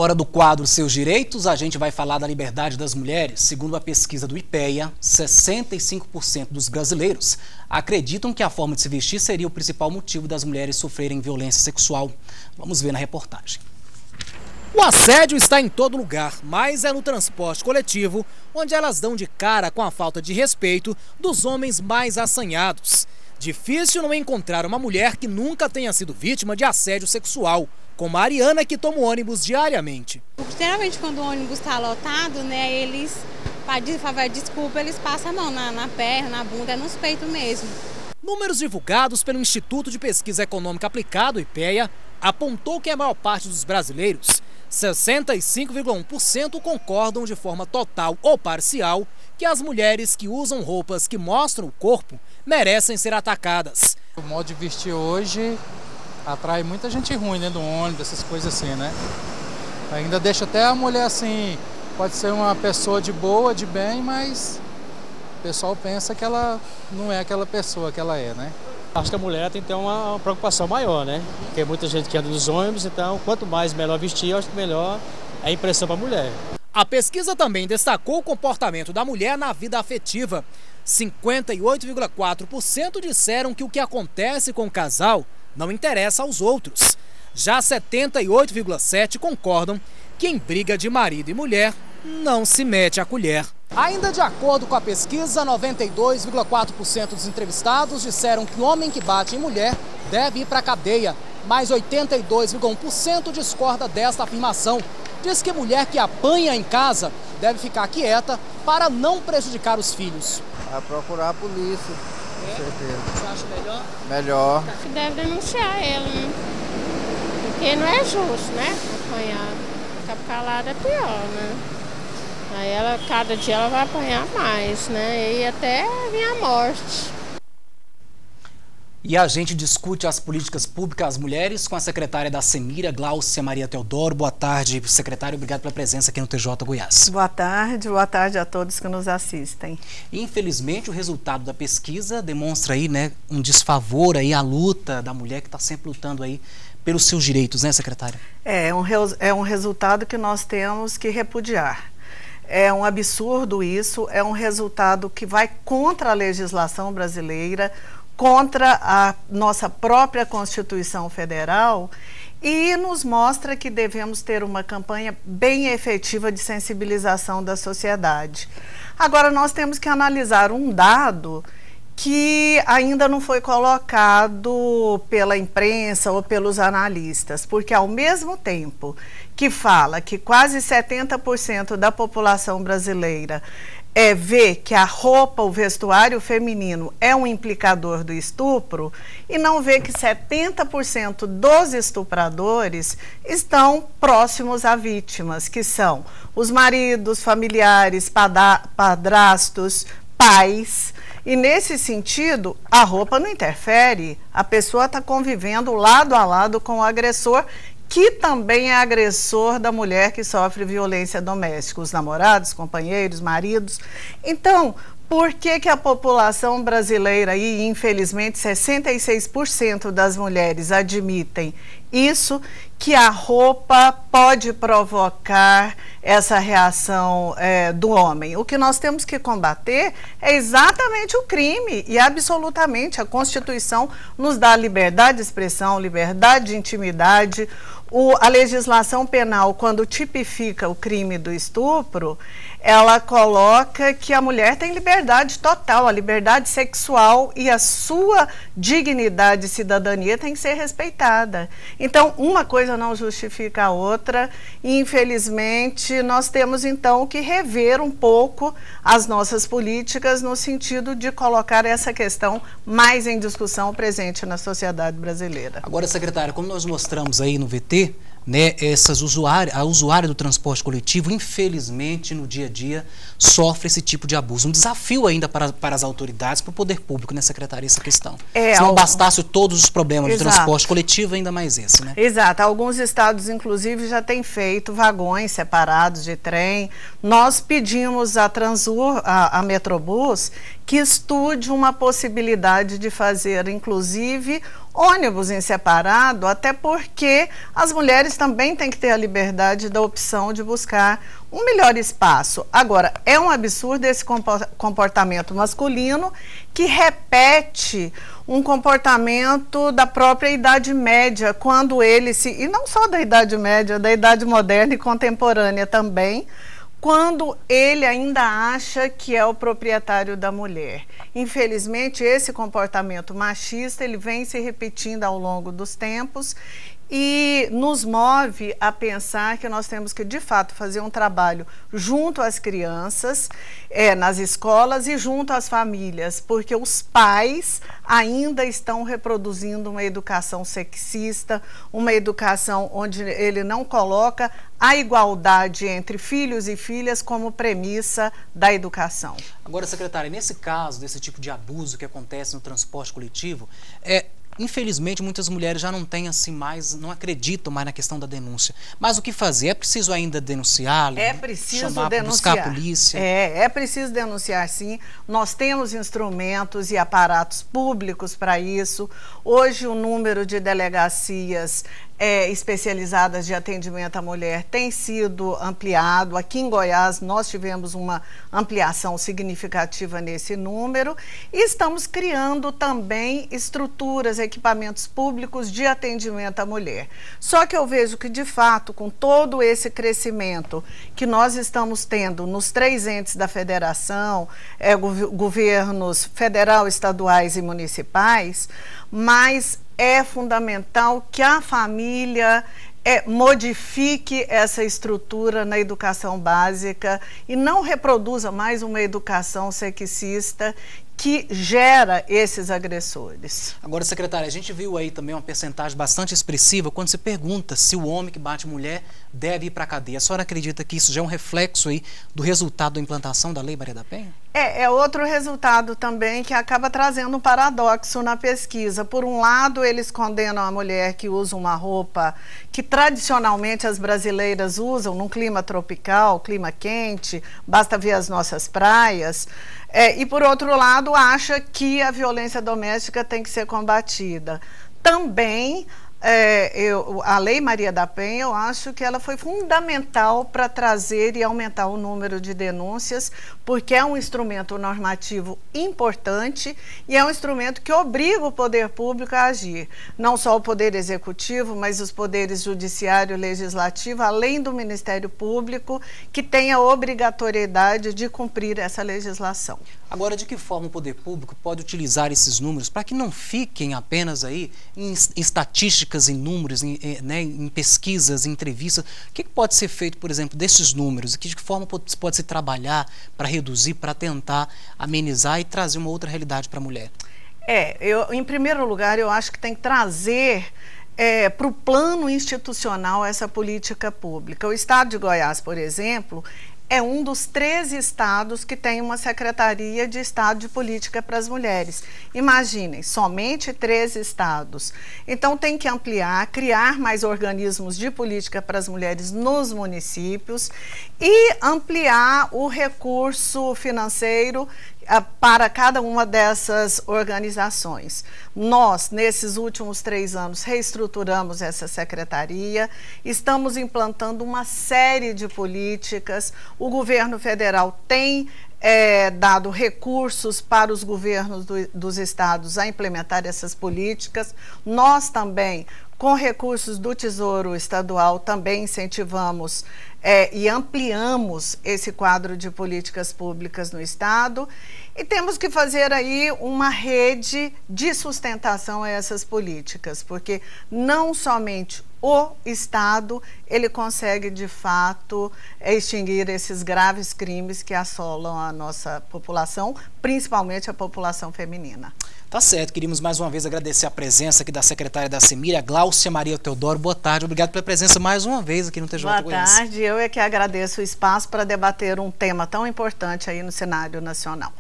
Hora do quadro Seus Direitos, a gente vai falar da liberdade das mulheres. Segundo a pesquisa do IPEA, 65% dos brasileiros acreditam que a forma de se vestir seria o principal motivo das mulheres sofrerem violência sexual. Vamos ver na reportagem. O assédio está em todo lugar, mas é no transporte coletivo onde elas dão de cara com a falta de respeito dos homens mais assanhados. Difícil não encontrar uma mulher que nunca tenha sido vítima de assédio sexual, como a Ariana, que toma o ônibus diariamente. Geralmente quando o ônibus está lotado, eles, para fazer desculpa, eles passam a mão na perna, na bunda, nos peitos mesmo. Números divulgados pelo Instituto de Pesquisa Econômica Aplicada, IPEA, apontou que a maior parte dos brasileiros, 65,1%, concordam de forma total ou parcial que as mulheres que usam roupas que mostram o corpo merecem ser atacadas. O modo de vestir hoje atrai muita gente ruim dentro do ônibus, essas coisas assim, né? Ainda deixa até a mulher assim, pode ser uma pessoa de boa, de bem, mas o pessoal pensa que ela não é aquela pessoa que ela é, né? Acho que a mulher tem que ter uma preocupação maior, né? Porque muita gente que anda nos ônibus, então quanto mais melhor vestir, acho que melhor é a impressão para a mulher. A pesquisa também destacou o comportamento da mulher na vida afetiva. 58,4% disseram que o que acontece com o casal não interessa aos outros. Já 78,7% concordam que em briga de marido e mulher não se mete a colher. Ainda de acordo com a pesquisa, 92,4% dos entrevistados disseram que o homem que bate em mulher deve ir para a cadeia, mas 82,1% discorda desta afirmação. Diz que mulher que apanha em casa deve ficar quieta para não prejudicar os filhos. A procurar a polícia, com certeza. Você acha melhor? Melhor. Você deve denunciar ela, né? Porque não é justo, né? Apanhar. Ficar calada é pior, né? Aí ela, cada dia ela vai apanhar mais, né? E até vir a morte. E a gente discute as políticas públicas às mulheres com a secretária da Semira, Gláucia Maria Teodoro. Boa tarde, secretária. Obrigado pela presença aqui no TJ Goiás. Boa tarde a todos que nos assistem. Infelizmente, o resultado da pesquisa demonstra aí, né, um desfavor aí à luta da mulher que está sempre lutando aí pelos seus direitos, né, secretária? É um resultado que nós temos que repudiar. É um absurdo isso, é um resultado que vai contra a legislação brasileira, contra a nossa própria Constituição Federal e nos mostra que devemos ter uma campanha bem efetiva de sensibilização da sociedade. Agora, nós temos que analisar um dado que ainda não foi colocado pela imprensa ou pelos analistas, porque ao mesmo tempo que fala que quase 70% da população brasileira vê que a roupa, o vestuário feminino é um implicador do estupro e não vê que 70% dos estupradores estão próximos a vítimas, que são os maridos, familiares, padrastos, pais. E nesse sentido, a roupa não interfere, a pessoa está convivendo lado a lado com o agressor, que também é agressor da mulher que sofre violência doméstica, os namorados, companheiros, maridos. Então, por que que a população brasileira, e infelizmente 66% das mulheres admitem isso, que a roupa pode provocar essa reação do homem? O que nós temos que combater é exatamente o crime, e absolutamente a Constituição nos dá liberdade de expressão, liberdade de intimidade. A legislação penal, quando tipifica o crime do estupro, ela coloca que a mulher tem liberdade total, a liberdade sexual e a sua dignidade e cidadania tem que ser respeitada. Então, uma coisa não justifica a outra e, infelizmente, nós temos então que rever um pouco as nossas políticas no sentido de colocar essa questão mais em discussão presente na sociedade brasileira. Agora, secretária, como nós mostramos aí no VT, né, a usuária do transporte coletivo, infelizmente, no dia a dia, sofre esse tipo de abuso. Um desafio ainda para as autoridades, para o poder público, né, secretária, essa questão. Se não bastasse todos os problemas do transporte coletivo, ainda mais esse, né? Exato. Alguns estados, inclusive, já têm feito vagões separados de trem. Nós pedimos à Transur, a Metrobus, que estude uma possibilidade de fazer, inclusive, ônibus em separado, até porque as mulheres também têm que ter a liberdade da opção de buscar um melhor espaço. Agora, é um absurdo esse comportamento masculino que repete um comportamento da própria Idade Média, quando ele e não só da Idade Média, da Idade Moderna e Contemporânea também, quando ele ainda acha que é o proprietário da mulher. Infelizmente, esse comportamento machista, ele vem se repetindo ao longo dos tempos e nos move a pensar que nós temos que, de fato, fazer um trabalho junto às crianças, nas escolas e junto às famílias, porque os pais ainda estão reproduzindo uma educação sexista, uma educação onde ele não coloca a igualdade entre filhos e filhas como premissa da educação. Agora, secretária, nesse caso, desse tipo de abuso que acontece no transporte coletivo, infelizmente, muitas mulheres já não têm assim mais, não acreditam mais na questão da denúncia. Mas o que fazer? É preciso ainda denunciar? É preciso chamar, denunciar. Buscar a polícia? É preciso denunciar, sim. Nós temos instrumentos e aparatos públicos para isso. Hoje, o número de delegacias especializadas de atendimento à mulher tem sido ampliado. Aqui em Goiás, nós tivemos uma ampliação significativa nesse número e estamos criando também estruturas, equipamentos públicos de atendimento à mulher. Só que eu vejo que, de fato, com todo esse crescimento que nós estamos tendo nos 3 entes da federação, governos federal, estaduais e municipais, mas é fundamental que a família modifique essa estrutura na educação básica e não reproduza mais uma educação sexista que gera esses agressores. Agora, secretária, a gente viu aí também uma percentagem bastante expressiva quando se pergunta se o homem que bate mulher deve ir para a cadeia. A senhora acredita que isso já é um reflexo aí do resultado da implantação da Lei Maria da Penha? É outro resultado também que acaba trazendo um paradoxo na pesquisa. Por um lado, eles condenam a mulher que usa uma roupa que tradicionalmente as brasileiras usam num clima tropical, clima quente, basta ver as nossas praias. E, por outro lado, acha que a violência doméstica tem que ser combatida. Também, a Lei Maria da Penha, eu acho que ela foi fundamental para trazer e aumentar o número de denúncias, porque é um instrumento normativo importante e é um instrumento que obriga o poder público a agir. Não só o poder executivo, mas os poderes judiciário e legislativo, além do Ministério Público, que tem a obrigatoriedade de cumprir essa legislação. Agora, de que forma o poder público pode utilizar esses números para que não fiquem apenas aí em estatísticas, em números, em pesquisas, em entrevistas? O que pode ser feito, por exemplo, desses números? De que forma pode se trabalhar para reduzir, para tentar amenizar e trazer uma outra realidade para a mulher? Em primeiro lugar, eu acho que tem que trazer para o plano institucional essa política pública. O estado de Goiás, por exemplo, é um dos 13 estados que tem uma Secretaria de Estado de Política para as Mulheres. Imaginem, somente 13 estados. Então tem que ampliar, criar mais organismos de política para as mulheres nos municípios e ampliar o recurso financeiro para cada uma dessas organizações. Nós, nesses últimos 3 anos, reestruturamos essa secretaria, estamos implantando uma série de políticas. O governo federal tem dado recursos para os governos dos estados a implementar essas políticas. Nós também, com recursos do Tesouro Estadual, também incentivamos e ampliamos esse quadro de políticas públicas no estado. E temos que fazer aí uma rede de sustentação a essas políticas, porque não somente o Estado, ele consegue, de fato, extinguir esses graves crimes que assolam a nossa população, principalmente a população feminina. Tá certo, queríamos mais uma vez agradecer a presença aqui da secretária da Semília, Gláucia Maria Teodoro. Boa tarde, obrigado pela presença mais uma vez aqui no TJ Goiás. Boa tarde, eu é que agradeço o espaço para debater um tema tão importante aí no cenário nacional.